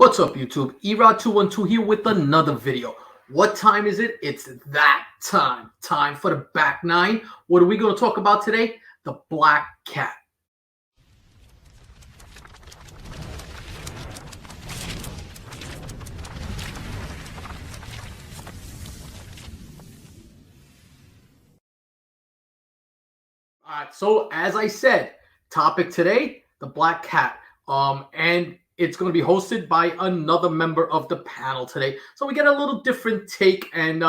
What's up, YouTube? Erod212 here with another video. What time is it? It's that time. Time for the back nine. What are we going to talk about today? The Black Cat. All right, so as I said, topic today, the Black Cat. And it's going to be hosted by another member of the panel today. So we get a little different take and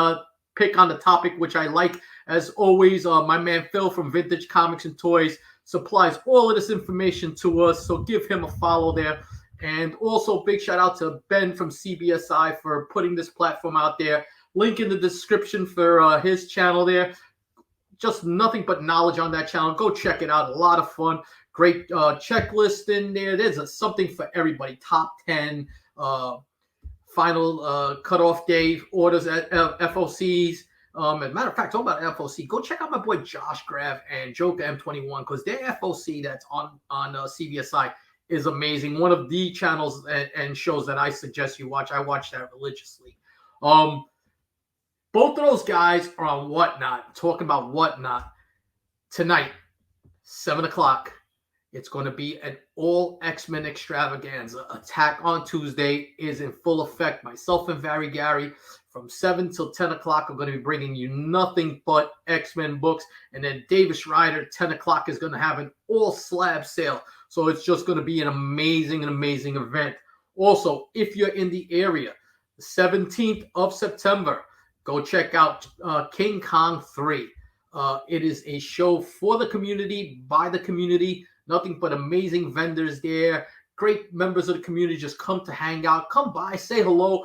pick on the topic, which I like. As always, my man Phil from Vintage Comics and Toys supplies all of this information to us. So give him a follow there. And also big shout out to Ben from CBSI for putting this platform out there. Link in the description for his channel there. Just nothing but knowledge on that channel. Go check it out. A lot of fun. Great checklist in there. There's something for everybody. Top 10, final cutoff day orders at FOCs. As a matter of fact, talking about FOC, go check out my boy Josh Grav and Joker M21 because their FOC that's on CBSI is amazing. One of the channels and shows that I suggest you watch. I watch that religiously. Both of those guys are on Whatnot, talking about Whatnot tonight, 7 o'clock. It's going to be an all X-Men extravaganza. Attack on Tuesday is in full effect. Myself and Barry Gary from 7 till 10 o'clock are going to be bringing you nothing but X-Men books. And then Davis Ryder, 10 o'clock, is going to have an all slab sale. So it's just going to be an amazing event. Also, if you're in the area, the 17th of September, go check out King Kong 3. It is a show for the community, by the community. Nothing but amazing vendors there. Great members of the community just come to hang out. Come by, say hello.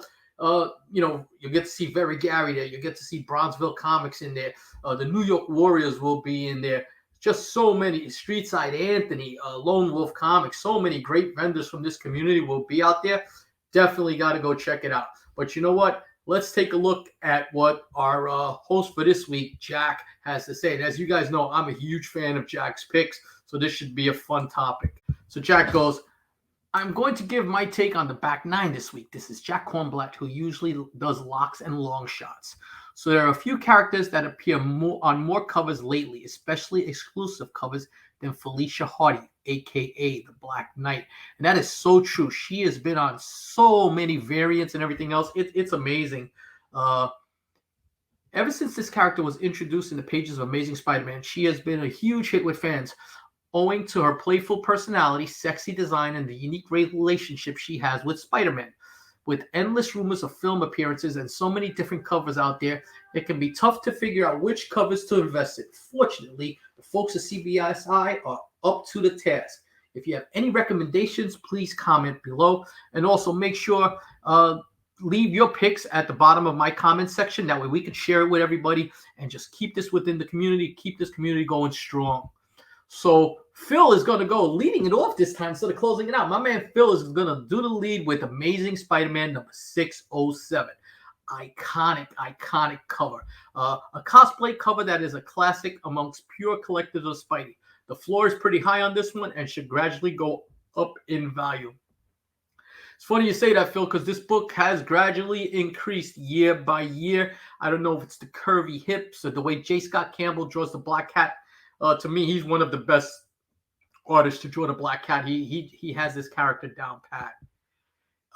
You get to see Very Gary there. You get to see Bronzeville Comics in there. The New York Warriors will be in there. Just so many. Streetside Anthony, Lone Wolf Comics. So many great vendors from this community will be out there. Definitely got to go check it out. But you know what? Let's take a look at what our host for this week, Jack, has to say. And as you guys know, I'm a huge fan of Jack's picks, so this should be a fun topic. So Jack goes, I'm going to give my take on the back nine this week. This is Jack Kornblatt, who usually does locks and long shots. So there are a few characters that appear on more covers lately, especially exclusive covers, than Felicia Hardy, a.k.a. the Black Knight. And that is so true. She has been on so many variants and everything else. It's amazing. Ever since this character was introduced in the pages of Amazing Spider-Man, she has been a huge hit with fans, owing to her playful personality, sexy design, and the unique relationship she has with Spider-Man. With endless rumors of film appearances and so many different covers out there, it can be tough to figure out which covers to invest in. Fortunately, the folks at CBSI are up to the task. If you have any recommendations, please comment below. And also make sure leave your picks at the bottom of my comment section. That way we can share it with everybody and just keep this within the community, keep this community going strong. So Phil is going to go leading it off this time instead of closing it out. My man Phil is going to do the lead with Amazing Spider-Man number 607. Iconic cover. A cosplay cover that is a classic amongst pure collectors of Spidey. The floor is pretty high on this one and should gradually go up in value. It's funny you say that, Phil, because this book has gradually increased year by year. I don't know if it's the curvy hips or the way J. Scott Campbell draws the Black Cat. To me, he's one of the best artists to draw the Black Cat. He has this character down pat.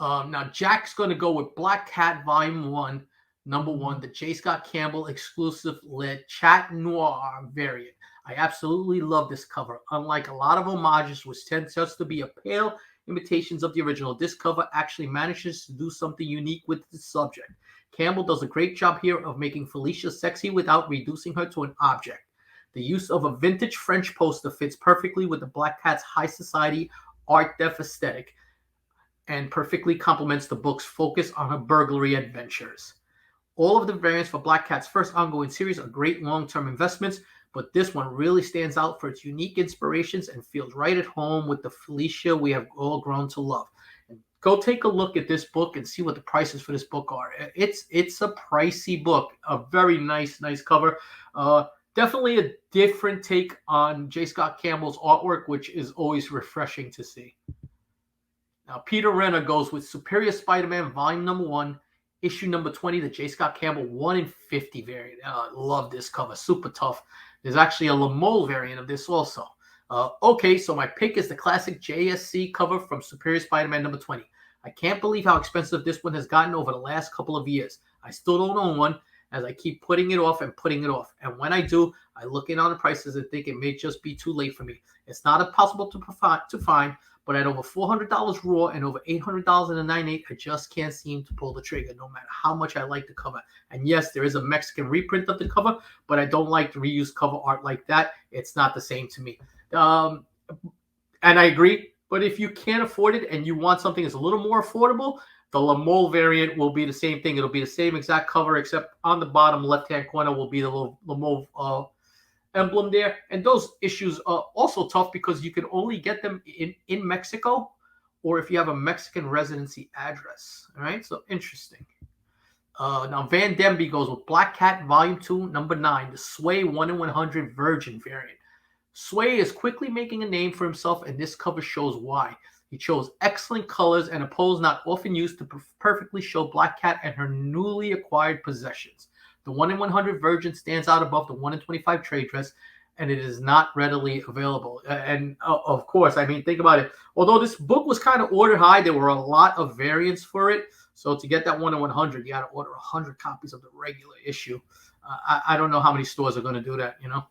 Now, Jack's going to go with Black Cat Volume 1, number 1, the J. Scott Campbell exclusive lit Chat Noir variant. I absolutely love this cover. Unlike a lot of homages, which tend just to be a pale imitations of the original, this cover actually manages to do something unique with the subject. Campbell does a great job here of making Felicia sexy without reducing her to an object. The use of a vintage French poster fits perfectly with the Black Cat's high society art def aesthetic and perfectly complements the book's focus on her burglary adventures. All of the variants for Black Cat's first ongoing series are great long-term investments, but this one really stands out for its unique inspirations and feels right at home with the Felicia we have all grown to love. And go take a look at this book and see what the prices for this book are. It's a pricey book, a very nice cover. Definitely a different take on J. Scott Campbell's artwork, which is always refreshing to see. Now, Peter Renner goes with Superior Spider-Man Volume Number 1, Issue Number 20, the J. Scott Campbell 1 in 50 variant. I love this cover. Super tough. There's actually a Lamole variant of this also. Okay, so my pick is the classic JSC cover from Superior Spider-Man number 20. I can't believe how expensive this one has gotten over the last couple of years. I still don't own one, as I keep putting it off and putting it off. And when I do, I look in on the prices and think it may just be too late for me. It's not impossible to find, but at over $400 raw and over $800 in a 9.8, I just can't seem to pull the trigger, no matter how much I like the cover. And yes, there is a Mexican reprint of the cover, but I don't like to reuse cover art like that. It's not the same to me. And I agree, but if you can't afford it and you want something that's a little more affordable, the Lamole variant will be the same thing. It'll be the same exact cover, except on the bottom left-hand corner will be the little Lamole emblem there. And those issues are also tough because you can only get them in Mexico, or if you have a Mexican residency address. All right, so interesting. Now Van Denby goes with Black Cat Volume 2, Number 9, the Sway 1 in 100 Virgin variant. Sway is quickly making a name for himself, and this cover shows why. He chose excellent colors and a pose not often used to perfectly show Black Cat and her newly acquired possessions. The 1 in 100 Virgin stands out above the 1 in 25 trade dress, and it is not readily available. And of course, I mean, think about it. Although this book was kind of ordered high, there were a lot of variants for it. So to get that 1 in 100, you got to order 100 copies of the regular issue. I don't know how many stores are going to do that, you know.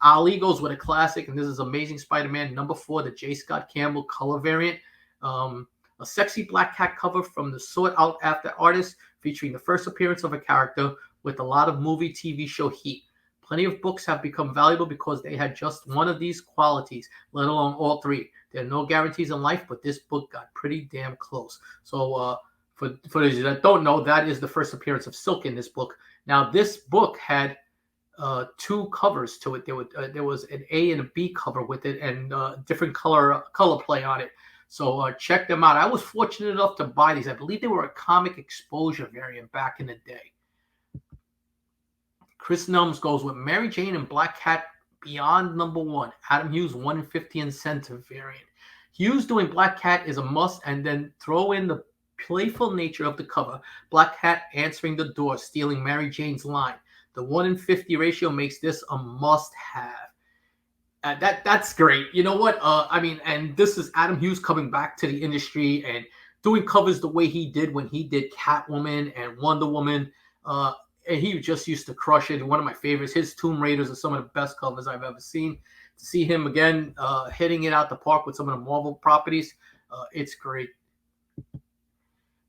Ali goes with a classic, and this is Amazing Spider-Man number 4, the J. Scott Campbell color variant. A sexy Black Cat cover from the sought out after artist, featuring the first appearance of a character with a lot of movie TV show heat. Plenty of books have become valuable because they had just one of these qualities, let alone all three. There are no guarantees in life, but this book got pretty damn close. So for those that don't know, that is the first appearance of Silk in this book. Now, this book had 2 covers to it. There was an A and a B cover with it, and different color play on it. So check them out. I was fortunate enough to buy these. I believe they were a comic exposure variant back in the day. Chris Numbs goes with Mary Jane and Black Cat Beyond number 1. Adam Hughes 1 in 50 incentive variant. Hughes doing Black Cat is a must, and then throw in the playful nature of the cover. Black Cat answering the door, stealing Mary Jane's line. The 1 in 50 ratio makes this a must-have. That's great. You know what? I mean, and this is Adam Hughes coming back to the industry and doing covers the way he did when he did Catwoman and Wonder Woman. And he just used to crush it. One of my favorites. His Tomb Raiders are some of the best covers I've ever seen. To see him again hitting it out the park with some of the Marvel properties, it's great.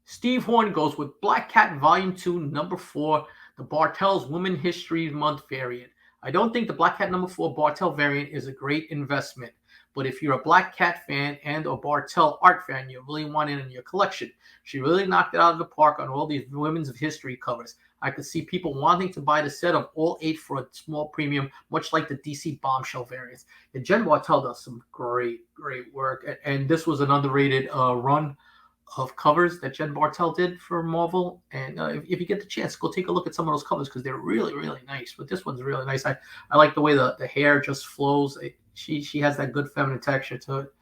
Steve Horn goes with Black Cat Volume 2, Number 4, the Bartell's Women History Month variant. I don't think the Black Cat number 4 Bartell variant is a great investment, but if you're a Black Cat fan and a Bartell art fan, you really want it in your collection. She really knocked it out of the park on all these women's history covers. I could see people wanting to buy the set of all 8 for a small premium, much like the DC Bombshell variants. And Jen Bartell does some great work, and this was an underrated run of covers that Jen Bartell did for Marvel. And if you get the chance, go take a look at some of those covers because they're really nice. But this one's really nice. I like the way the hair just flows. She has that good feminine texture to it.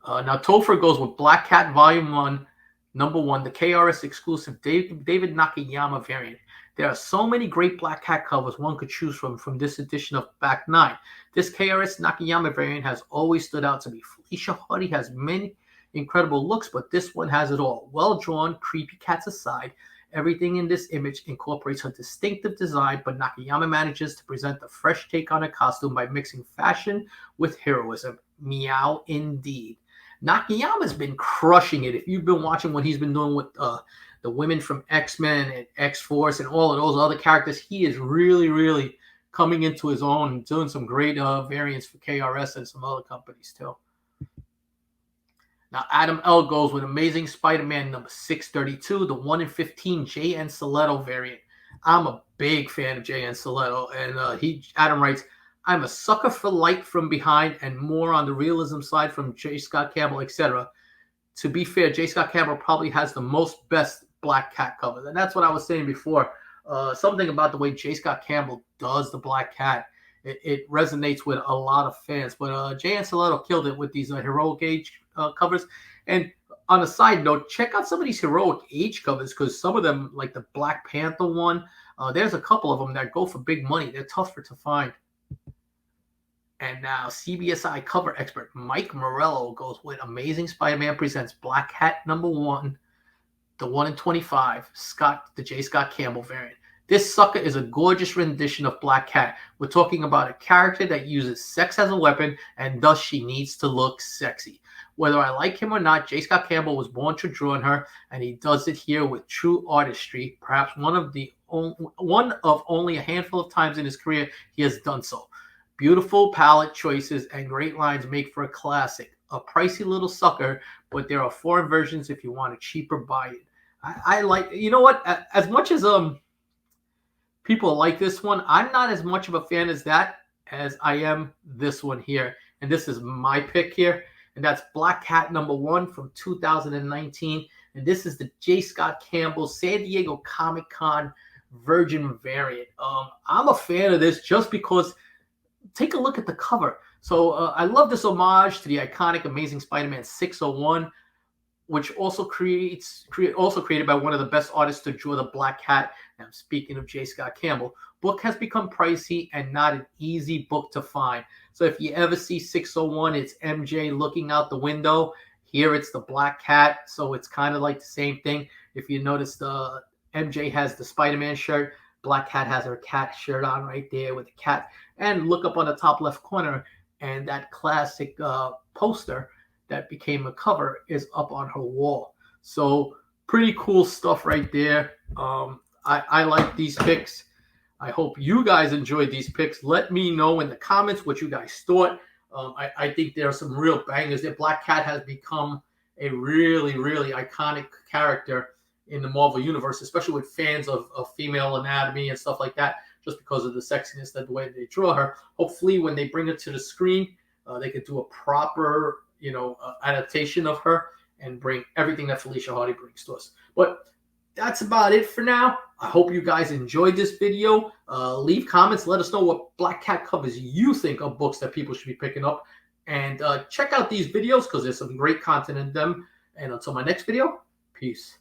Now Topher goes with Black Cat Volume 1, Number 1, the KRS exclusive David Nakayama variant. There are so many great Black Cat covers one could choose from this edition of Back 9. This KRS Nakayama variant has always stood out to me. Felicia Hardy has many incredible looks, but this one has it all. Well drawn, creepy cats aside, everything in this image incorporates her distinctive design, but Nakayama manages to present a fresh take on her costume by mixing fashion with heroism. Meow indeed. Nakayama's been crushing it. If you've been watching what he's been doing with the women from X-Men and X-Force and all of those other characters, he is really coming into his own and doing some great variants for KRS and some other companies too. Now, Adam L. goes with Amazing Spider-Man number 632, the 1 in 15 J.N. Stiletto variant. I'm a big fan of J.N. Stiletto, and Adam writes, I'm a sucker for light from behind and more on the realism side from J. Scott Campbell, etc. To be fair, J. Scott Campbell probably has the most best Black Cat covers, and that's what I was saying before. Something about the way J. Scott Campbell does the Black Cat it resonates with a lot of fans. But Jay and Stiletto killed it with these heroic age covers. And on a side note, check out some of these heroic age covers, because some of them, like the Black Panther one, there's a couple of them that go for big money. They're tougher to find. And now CBSI cover expert Mike Morello goes with Amazing Spider-Man presents Black Hat #1, the 1 in 25, the J. Scott Campbell variant. This sucker is a gorgeous rendition of Black Cat. We're talking about a character that uses sex as a weapon, and thus she needs to look sexy. Whether I like him or not, J. Scott Campbell was born to draw on her, and he does it here with true artistry. Perhaps one of only a handful of times in his career he has done so. Beautiful palette choices and great lines make for a classic. A pricey little sucker, but there are foreign versions if you want a cheaper buy it. I like, you know what? As much as people like this one, I'm not as much of a fan as that as I am this one here. And this is my pick here. And that's Black Cat #1 from 2019. And this is the J. Scott Campbell San Diego Comic-Con Virgin variant. I'm a fan of this just because take a look at the cover. So I love this homage to the iconic Amazing Spider-Man 601, which also created by one of the best artists to draw the Black Cat. And I'm speaking of J. Scott Campbell. Book has become pricey and not an easy book to find. So if you ever see 601, it's MJ looking out the window. Here it's the Black Cat, so it's kind of like the same thing. If you notice, the MJ has the Spider-Man shirt. Black Cat has her cat shirt on right there with the cat. And look up on the top left corner, and that classic poster that became a cover is up on her wall. So pretty cool stuff right there. I like these picks. I hope you guys enjoyed these picks. Let me know in the comments what you guys thought. I think there are some real bangers there. Black Cat has become a really, really iconic character in the Marvel Universe, especially with fans of female anatomy and stuff like that, just because of the sexiness, that the way they draw her. Hopefully when they bring it to the screen, they could do a proper, adaptation of her and bring everything that Felicia Hardy brings to us. But that's about it for now. I hope you guys enjoyed this video. Leave comments. Let us know what Black Cat covers you think of books that people should be picking up. And check out these videos because there's some great content in them. And until my next video, peace.